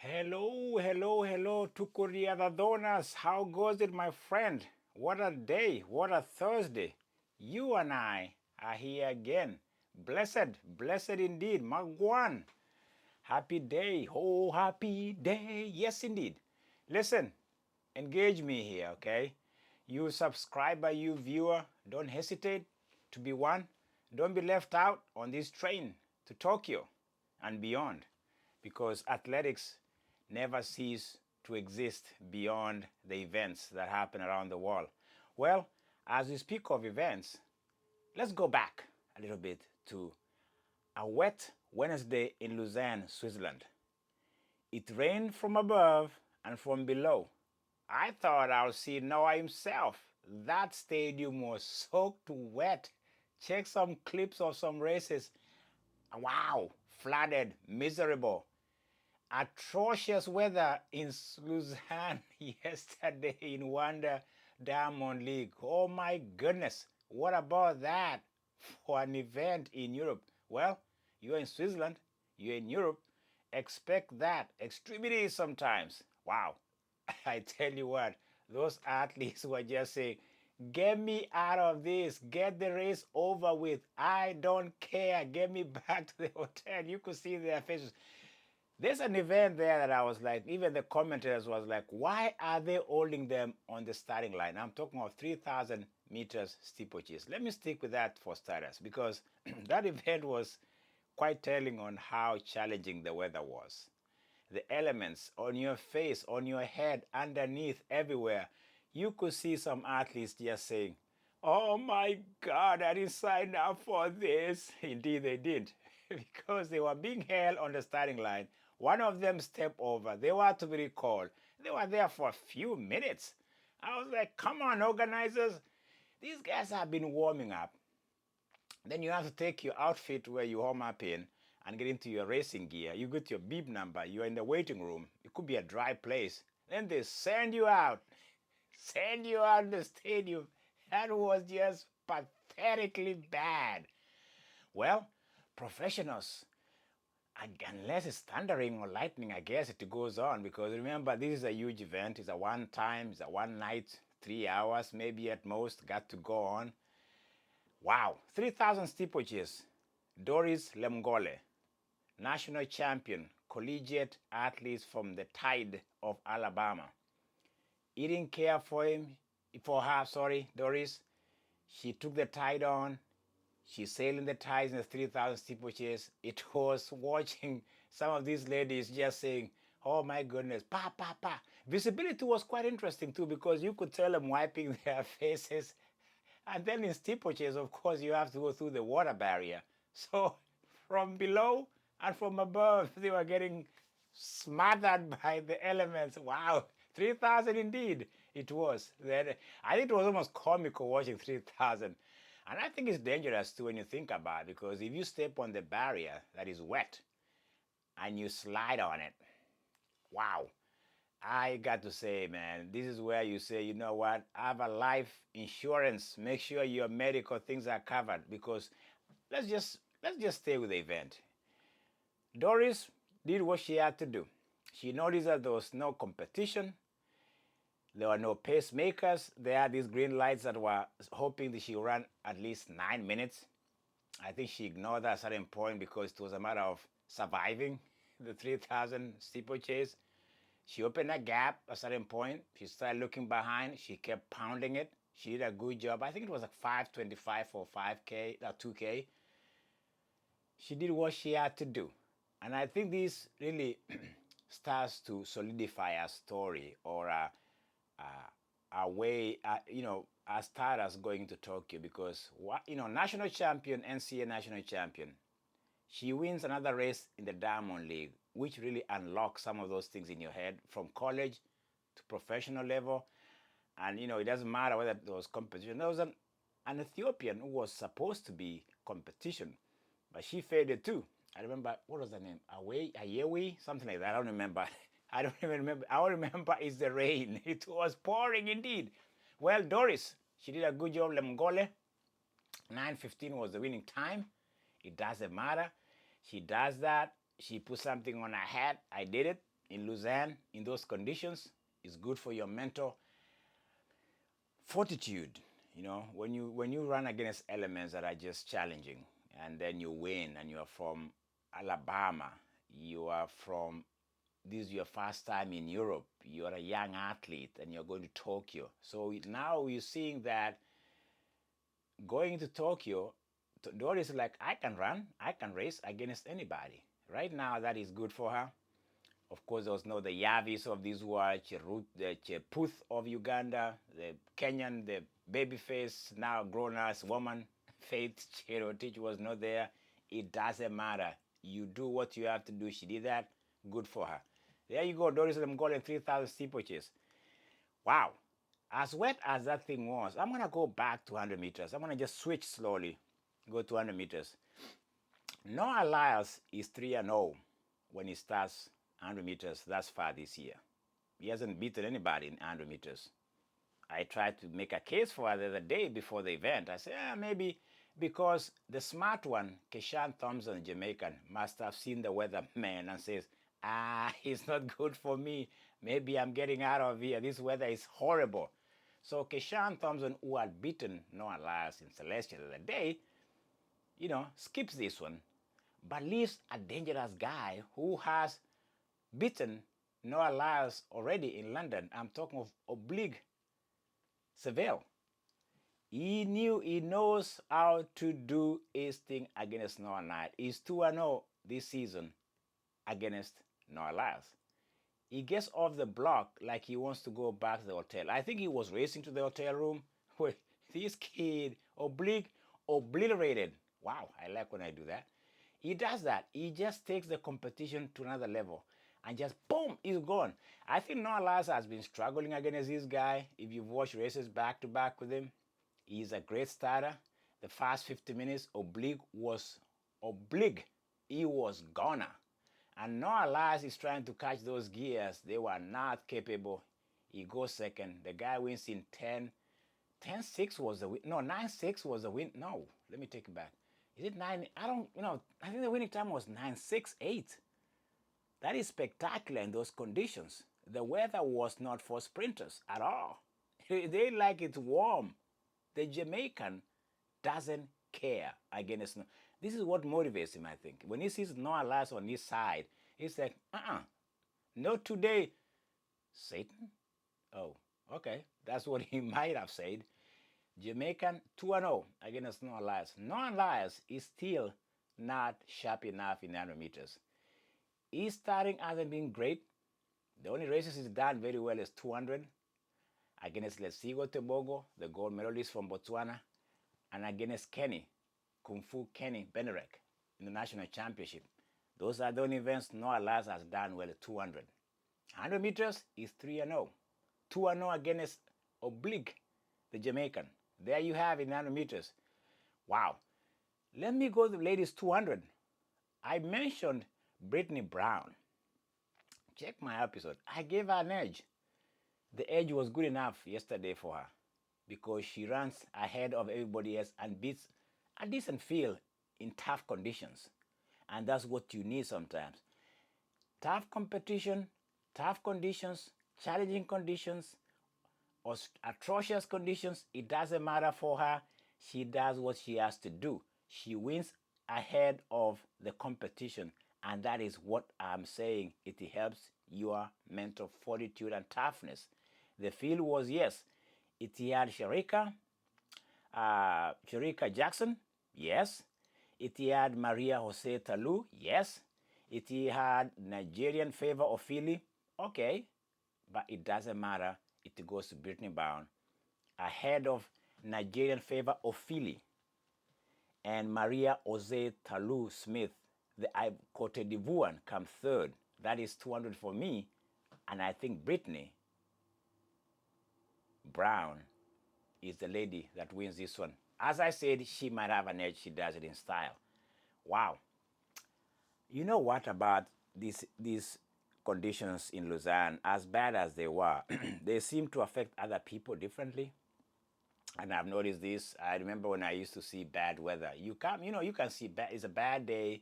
Hello, Tukuriadadonas. How goes it, my friend? What a day, what a Thursday. You and I are here again. Blessed indeed. Magwan. Happy day, oh, happy day. Yes, indeed. Listen, engage me here, okay? You subscriber, you viewer, don't hesitate to be one. Don't be left out on this train to Tokyo and beyond because athletics never cease to exist beyond the events that happen around the world. Well, as we speak of events, let's go back a little bit to a wet Wednesday in Lausanne, Switzerland. It rained from above and from below. I thought I'll see Noah himself. That stadium was soaked wet. Check some clips of some races. Wow, flooded, miserable. Atrocious weather in Lausanne yesterday in Wonder Diamond League. Oh my goodness, what about that for an event in Europe? Well, you're in Switzerland, you're in Europe, expect that. Extremities sometimes. Wow, I tell you what, those athletes were just saying, get me out of this, get the race over with. I don't care, get me back to the hotel. You could see their faces. There's an event there that I was like, even the commentators was like, why are they holding them on the starting line? I'm talking of 3,000 meters steeplechase. Let me stick with that for starters because that event was quite telling on how challenging the weather was. The elements on your face, on your head, underneath, everywhere. You could see some athletes just saying, oh my God, I didn't sign up for this. Indeed, they did because they were being held on the starting line. One of them stepped over. They were to be recalled. They were there for a few minutes. I was like, come on, organizers. These guys have been warming up. Then you have to take your outfit where you warm up in and get into your racing gear. You get your bib number. You're in the waiting room. It could be a dry place. Then they send you out. Send you out the stadium. That was just pathetically bad. Well, professionals, unless it's thundering or lightning, I guess it goes on because remember, this is a huge event. It's a one time, it's a one night, 3 hours, maybe at most, got to go on. Wow, 3,000 steeplechase. Doris Lemgole, national champion, collegiate athletes from the Tide of Alabama. He didn't care for her, sorry, Doris. She took the tide on. She sailed in the tides in the 3,000 steeplechase. It was watching some of these ladies just saying, oh my goodness, pa, pa, pa. Visibility was quite interesting too because you could tell them wiping their faces. And then in steeplechase, of course, you have to go through the water barrier. So from below and from above, they were getting smothered by the elements. Wow, 3,000 indeed it was. I think it was almost comical watching 3,000. And I think it's dangerous too when you think about it, because if you step on the barrier that is wet and you slide on it, wow. I got to say, man, this is where you say, you know what, have a life insurance. Make sure your medical things are covered because let's just stay with the event. Doris did what she had to do. She noticed that there was no competition. There were no pacemakers. There are these green lights that were hoping that she would run at least 9 minutes. I think she ignored that at a certain point because it was a matter of surviving the 3,000 steeplechase. She opened a gap at a certain point. She started looking behind. She kept pounding it. She did a good job. I think it was like 5:25 for 5K, 2K. She did what she had to do. And I think this really starts to solidify a story or a way, a stardust going to Tokyo because, national champion, NCAA national champion, she wins another race in the Diamond League, which really unlocks some of those things in your head from college to professional level. And, it doesn't matter whether there was competition. There was an Ethiopian who was supposed to be competition, but she faded too. I remember, what was her name? Ayewi? Something like that. I don't remember. I don't even remember. All I remember is the rain. It was pouring indeed. Well, Doris, she did a good job. Lemgole, 9:15 was the winning time. It doesn't matter. She does that. She put something on her head. I did it. in Lausanne, in those conditions, is good for your mental fortitude. You know, when you run against elements that are just challenging, and then you win, and you are from Alabama, you are from this is your first time in Europe, you're a young athlete, and you're going to Tokyo. So now you're seeing that going to Tokyo, Doris is like, I can run, I can race against anybody. Right now, that is good for her. Of course, there was no the Yavis of this world, the Cheputh of Uganda, the Kenyan, the babyface, now grown-ass woman, Faith Cherotich was not there. It doesn't matter. You do what you have to do. She did that. Good for her. There you go, Doris Golden 3,000 steeplechases. Wow. As wet as that thing was, I'm going to go back to 100 meters. I'm going to just switch slowly, go to 100 meters. Noah Lyles is 3-0 when he starts 100 meters thus far this year. He hasn't beaten anybody in 100 meters. I tried to make a case for it the other day before the event. I said, maybe because the smart one, Keshawn Thompson, Jamaican, must have seen the weatherman and says, it's not good for me. Maybe I'm getting out of here. This weather is horrible. So Keshawn Thompson, who had beaten Noah Lyles in Celestial the other day, skips this one, but leaves a dangerous guy who has beaten Noah Lyles already in London. I'm talking of Oblique Seville. He knows how to do his thing against Noah Lyles. He's 2-0 this season against Noah Lyles. He gets off the block like he wants to go back to the hotel. I think he was racing to the hotel room where this kid, Oblique, obliterated. Wow, I like when I do that. He does that. He just takes the competition to another level and just boom, he's gone. I think Noah Lyles has been struggling against this guy. If you've watched races back to back with him, he's a great starter. The first 50 minutes, Oblique. He was goner. And Noah Lyles is trying to catch those gears. They were not capable. He goes second. The guy wins in 10. 10-6 was the win. No, 9-6 was the win. No, let me take it back. Is it 9? I think the winning time was 9-6-8. That is spectacular in those conditions. The weather was not for sprinters at all. They like it warm. The Jamaican doesn't care against snow. This is what motivates him, I think. When he sees Noah Lyles on his side, he's like, not today, Satan. Oh, okay. That's what he might have said. Jamaican 2-0 against Noah Lyles. Noah Lyles is still not sharp enough in 100 meters. His starting hasn't been great. The only races he's done very well is 200 against Lesigo Tebogo, the gold medalist from Botswana, and against Kung Fu Kenny Benarek in the national championship. Those are the only events Noah Lyles has done well at 200. 100 meters is 3-0. 2-0 against Oblique, the Jamaican. There you have it, 100 meters. Wow. Let me go to the ladies 200. I mentioned Brittany Brown. Check my episode. I gave her an edge. The edge was good enough yesterday for her because she runs ahead of everybody else and beats a decent field in tough conditions. And that's what you need sometimes. Tough competition, tough conditions, challenging conditions, or atrocious conditions, it doesn't matter for her. She does what she has to do. She wins ahead of the competition. And that is what I'm saying. It helps your mental fortitude and toughness. The field was, yes, it had Sharika Jackson, yes. It had Maria Jose Talu, yes. It had Nigerian Favor Ofili, okay. But it doesn't matter. It goes to Brittany Brown ahead of Nigerian Favor Ofili and Maria Jose Talu Smith. The Cote d'Ivoire come third. That is 200 for me. And I think Brittany Brown is the lady that wins this one. As I said, she might have an edge. She does it in style. Wow. You know what about these conditions in Lausanne? As bad as they were, they seem to affect other people differently. And I've noticed this. I remember when I used to see bad weather. You can see it's a bad day.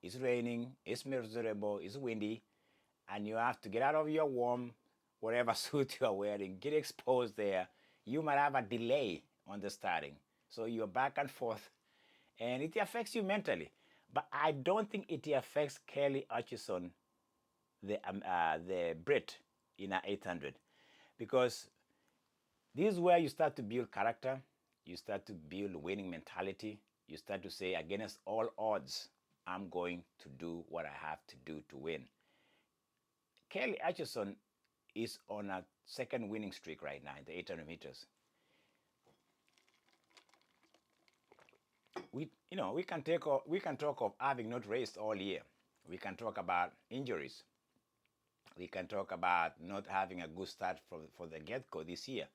It's raining. It's miserable. It's windy. and you have to get out of your warm, whatever suit you are wearing, get exposed there. You might have a delay on the starting. So you're back and forth, and it affects you mentally. But I don't think it affects Keely Hodgkinson, the Brit, in a 800, because this is where you start to build character, you start to build winning mentality, you start to say, against all odds, I'm going to do what I have to do to win. Keely Hodgkinson is on a second winning streak right now in the 800 meters. We can talk of having not raced all year. We can talk about injuries. We can talk about not having a good start for the get-go this year.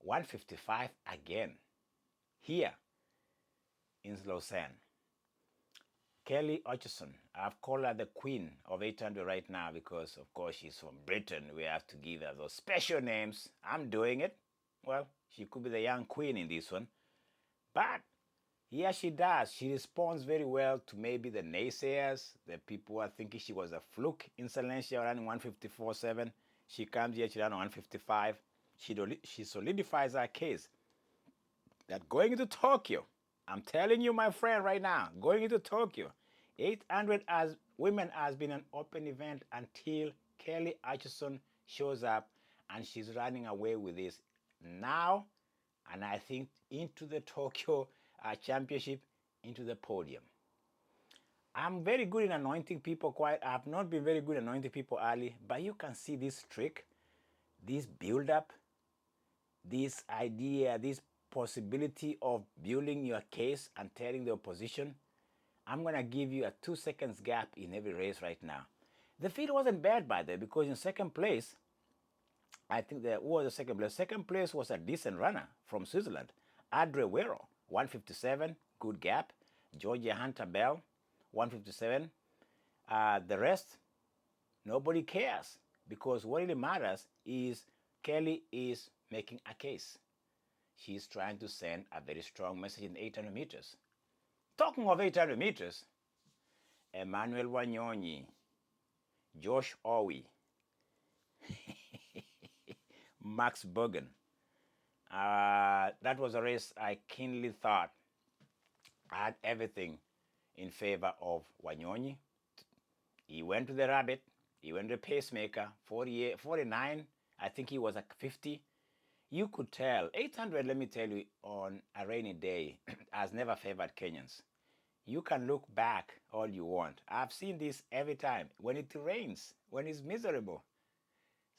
155 again here in Lausanne. Keely Hodgkinson, I've called her the queen of 800 right now because, of course, she's from Britain. We have to give her those special names. I'm doing it. Well, she could be the young queen in this one. But yeah, she does. She responds very well to maybe the naysayers, the people who are thinking she was a fluke in Silencia running 154.7. She comes here, she ran 155. She solidifies her case that going into Tokyo, I'm telling you, my friend, right now, going into Tokyo, 800 as women has been an open event until Keely Hodgkinson shows up, and she's running away with this now, and I think into the Tokyo championship, into the podium. I'm very good in anointing people. I've not been very good at anointing people early, but you can see this trick, this build-up, this idea, this possibility of building your case and telling the opposition. I'm going to give you a 2 seconds gap in every race right now. The field wasn't bad by the way, because in second place, I think who was the second place? Second place was a decent runner from Switzerland, Adre Wero, 157, good gap. Georgia Hunter Bell, 157. The rest, nobody cares, because what really matters is Keely is making a case. She's trying to send a very strong message in 800 meters. Talking of 800 meters, Emmanuel Wanyonyi, Josh Hoey, Max Bergen. That was a race I keenly thought had everything in favor of Wanyonyi. He went to the rabbit, he went to the pacemaker, 48, 49, I think he was at 50. You could tell, 800, let me tell you, on a rainy day, has never favored Kenyans. You can look back all you want. I've seen this every time. When it rains, when it's miserable,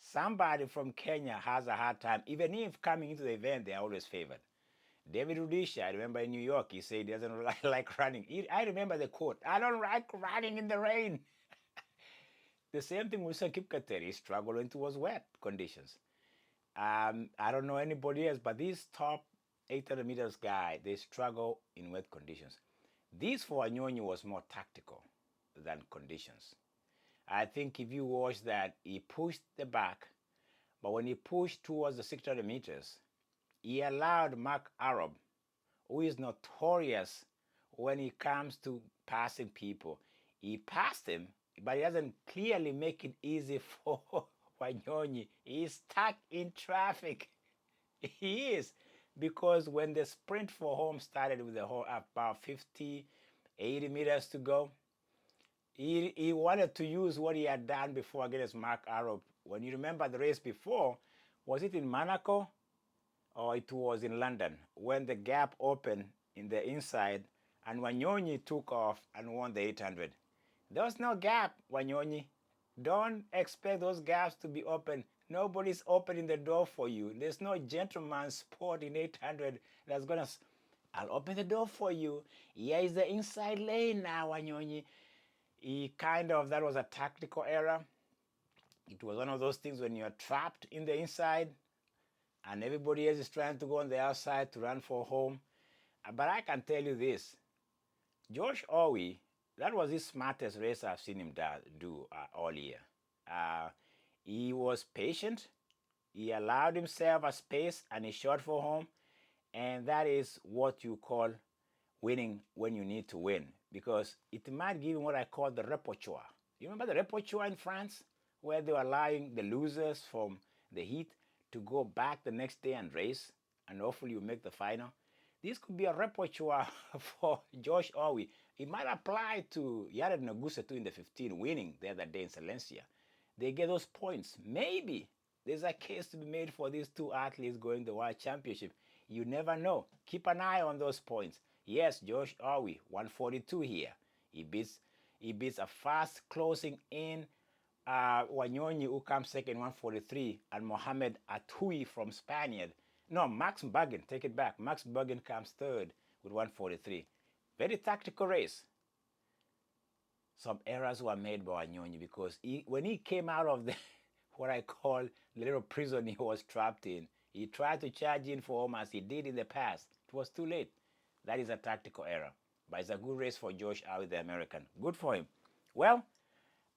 somebody from Kenya has a hard time. Even if coming into the event, they're always favored. David Rudisha, I remember in New York, he said he doesn't like running. I remember the quote, I don't like running in the rain. The same thing with Sakip Kateri. He struggled when it was wet conditions. I don't know anybody else, but these top 800 meters guy, they struggle in wet conditions. This for Wanyonyi was more tactical than conditions. I think if you watch that, he pushed the back, but when he pushed towards the 600 meters, he allowed Mark Arop, who is notorious when it comes to passing people. He passed him, but he doesn't clearly make it easy for Wanyonyi. He's stuck in traffic. He is, because when the sprint for home started with the whole about 50, 80 meters to go, he wanted to use what he had done before against Mark Arop. When you remember the race before, was it in Monaco or it was in London, when the gap opened in the inside and Wanyonyi took off and won the 800. There was no gap, Wanyonyi. Don't expect those gaps to be open. Nobody's opening the door for you. There's no gentleman's sport in 800 that's gonna, I'll open the door for you. Here is the inside lane now, Wanyonyi. That was a tactical error. It was one of those things when you're trapped in the inside and everybody else is trying to go on the outside to run for home. But I can tell you this, Josh Hoey, that was the smartest race I've seen him do all year. He was patient. He allowed himself a space and he shot for home. And that is what you call winning when you need to win, because it might give him what I call the repertoire. You remember the repertoire in France where they were allowing the losers from the heat to go back the next day and race, and hopefully you make the final? This could be a repertoire for Josh Hoey. It might apply to Yared Nagusa too in the 15 winning the other day in Silencia. They get those points. Maybe there's a case to be made for these two athletes going to the World Championship. You never know. Keep an eye on those points. Yes, Josh Hoey, 142 here. He beats a fast closing in Wanyonyi, who comes second, 143, and Mohamed Atoui from Spaniard. No, Max Buggin, take it back. Max Buggin comes third with 143. Very tactical race. Some errors were made by Wanyonyi because when he came out of the what I call the little prison he was trapped in, he tried to charge in for home as he did in the past. It was too late. That is a tactical error. But it's a good race for Josh Howe, the American. Good for him. Well,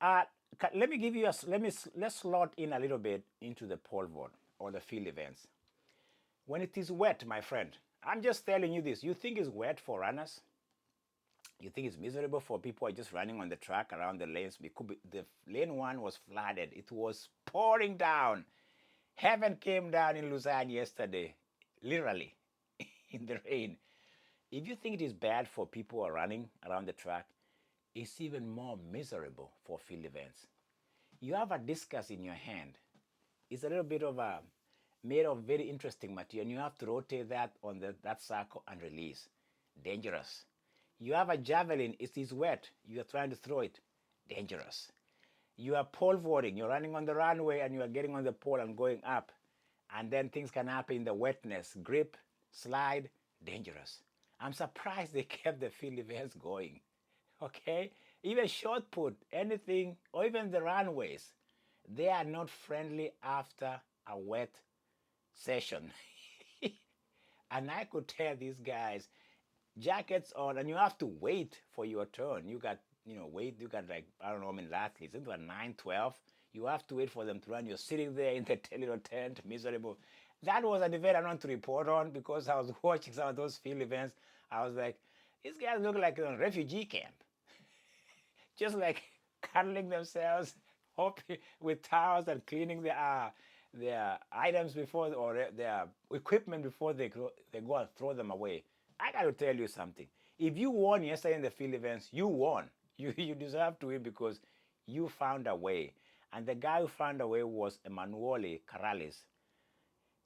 let me give you let's slot in a little bit into the pole vault or the field events. When it is wet, my friend, I'm just telling you this. You think it's wet for runners? You think it's miserable for people who are just running on the track around the lanes? The lane 1 was flooded. It was pouring down. Heaven came down in Lausanne yesterday, literally, in the rain. If you think it is bad for people who are running around the track, it's even more miserable for field events. You have a discus in your hand. It's a little bit of a made of very interesting material, and you have to rotate that on that circle and release. Dangerous. You have a javelin, it is wet. You are trying to throw it. Dangerous. You are pole vaulting. You're running on the runway and you are getting on the pole and going up. And then things can happen in the wetness. Grip, slide, dangerous. I'm surprised they kept the field events going. Okay? Even short put, anything, or even the runways, they are not friendly after a wet session. And I could tell these guys, jackets on, and you have to wait for your turn. You got, wait, you got like, I don't know, athletes, into a 9, 12. You have to wait for them to run. You're sitting there in the little tent, miserable. That was an event I want to report on because I was watching some of those field events. I was like, these guys look like a refugee camp. Just like cuddling themselves, hoping with towels and cleaning their items before, or their equipment before they go and throw them away. I got to tell you something. If you won yesterday in the field events, you won. You deserve to win because you found a way. And the guy who found a way was Emanuele Corrales,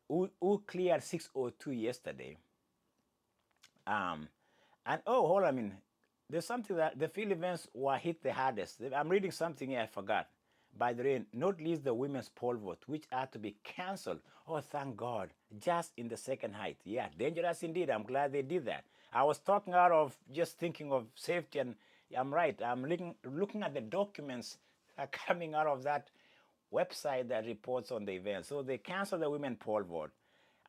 who cleared 6:02 yesterday. And hold on a minute. There's something that the field events were hit the hardest. I'm reading something here I forgot. By the rain, not least the women's pole vault, which had to be cancelled. Oh, thank God. Just in the second height. Yeah, dangerous indeed. I'm glad they did that. I was talking out of just thinking of safety, and I'm right. I'm looking at the documents that are coming out of that website that reports on the event. So they canceled the women's pole vault.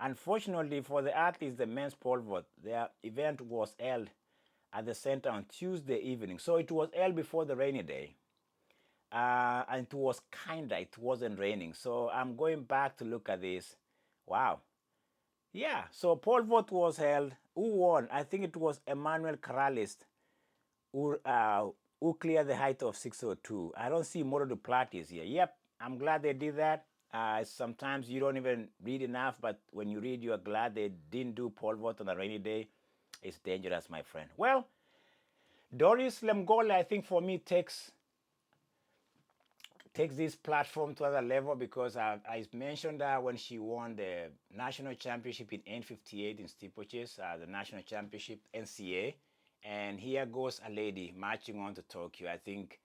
Unfortunately for the athletes, the men's pole vault, their event was held at the center on Tuesday evening. So it was held before the rainy day. And it was it wasn't raining. So I'm going back to look at this. Wow. Yeah, so pole vault was held. Who won? I think it was Emmanuel Corrales who cleared the height of 6:02. I don't see Moro Duplatis here. Yep, I'm glad they did that. Sometimes you don't even read enough, but when you read, you're glad they didn't do pole vault on a rainy day. It's dangerous, my friend. Well, Doris Lemgole, I think for me, takes this platform to another level because I mentioned that when she won the national championship in N58 in steeplechase, the national championship NCA, and here goes a lady marching on to Tokyo. I think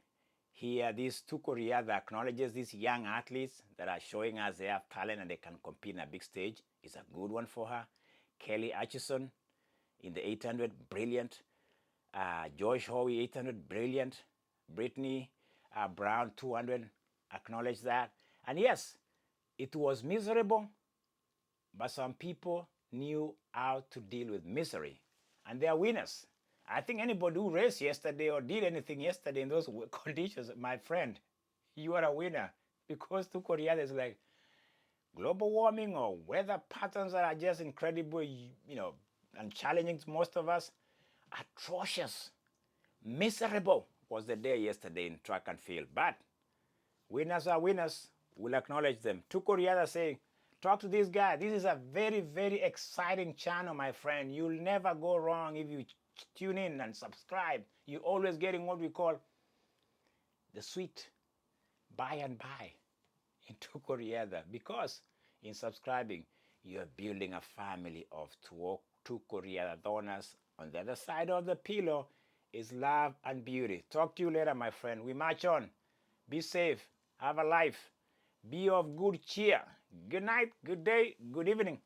here this Tuko Riyadh acknowledges these young athletes that are showing us they have talent and they can compete in a big stage. It's a good one for her. Keely Hodgkinson in the 800, brilliant. Josh Hoey 800, brilliant. Brittany Brown 200, acknowledge that. And yes, it was miserable, but some people knew how to deal with misery, and they are winners. I think anybody who raced yesterday or did anything yesterday in those conditions, my friend, you are a winner, because to Korea there's like global warming or weather patterns that are just incredible, and challenging to most of us. Atrocious, miserable was the day yesterday in track and field. But winners are winners. We'll acknowledge them. Tukoriada saying, talk to this guy. This is a very, very exciting channel, my friend. You'll never go wrong if you tune in and subscribe. You're always getting what we call the sweet by and by in Tukoriada, because in subscribing, you're building a family of Tukoriada donors. On the other side of the pillow is love and beauty. Talk to you later, my friend. We march on. Be safe. Have a life. Be of good cheer. Good night, good day, good evening.